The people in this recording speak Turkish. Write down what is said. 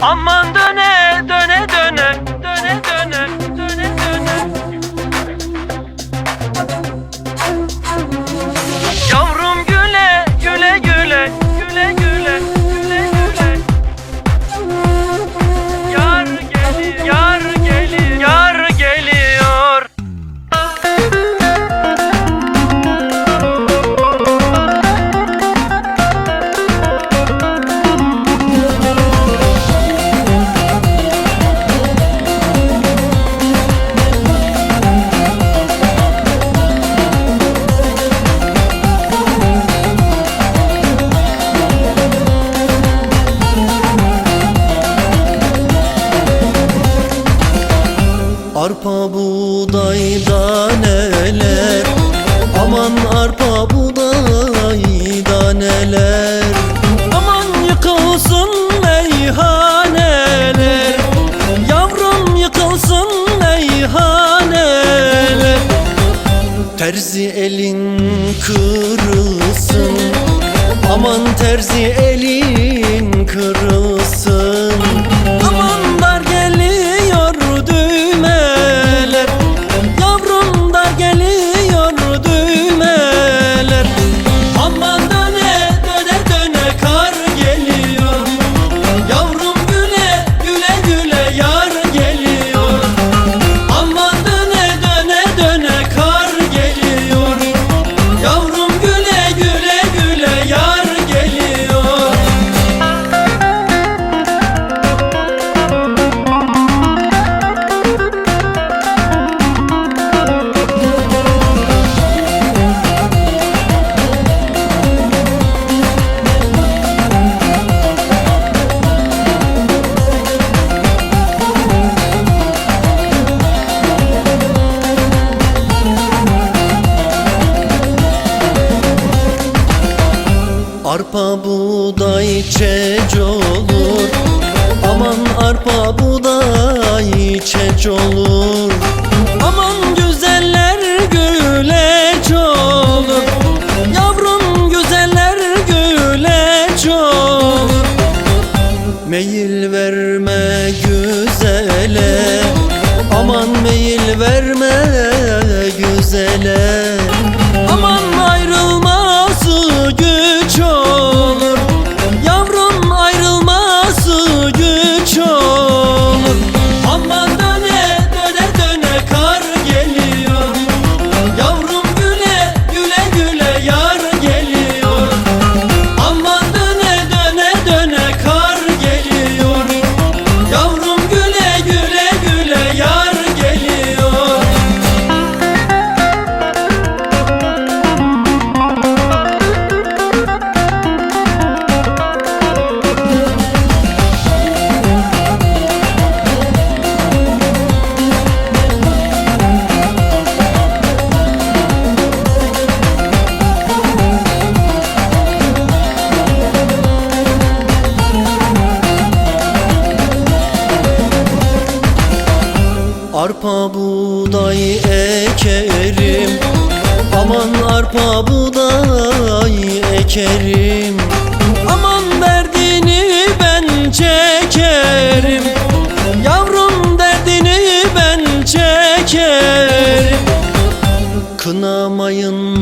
Aman döne döne döne, döne döne, döne döne. Yavrum güle güle güle, güle güle, güle güle. Yar geliyor, yar geliyor, yar geliyor. Arpa buğday daneler, aman arpa buğday daneler. Aman yıkılsın meyhaneler, yavrum yıkılsın meyhaneler. Terzi elin kırılsın, aman terzi elin kırılsın. Aman dar geliyor düğmeler, yavrum dar geliyor düğmeler. Aman döne döne döne kar geliyor, yavrum güle güle güle yar geliyor. Aman döne döne döne kar geliyor, yavrum güle güle güle yar geliyor. Arpa buğday çeç olur, aman arpa buğday çeç olur. Aman güzeller güleç olur, yavrum güzeller güleç olur. Meyil verme güzele, aman meyil verme güzele. Aman ayrılması güç olur, yavrum ayrılması güç olur. Aman döne döne döne kar geliyor, yavrum güle güle güle yar geliyor. Aman döne döne döne kar geliyor, yavrum güle güle güle yar geliyor. Arpa buğday ekerim, aman arpa buğday ekerim. Aman derdini ben çekerim, yavrum derdini ben çekerim. Kınamayın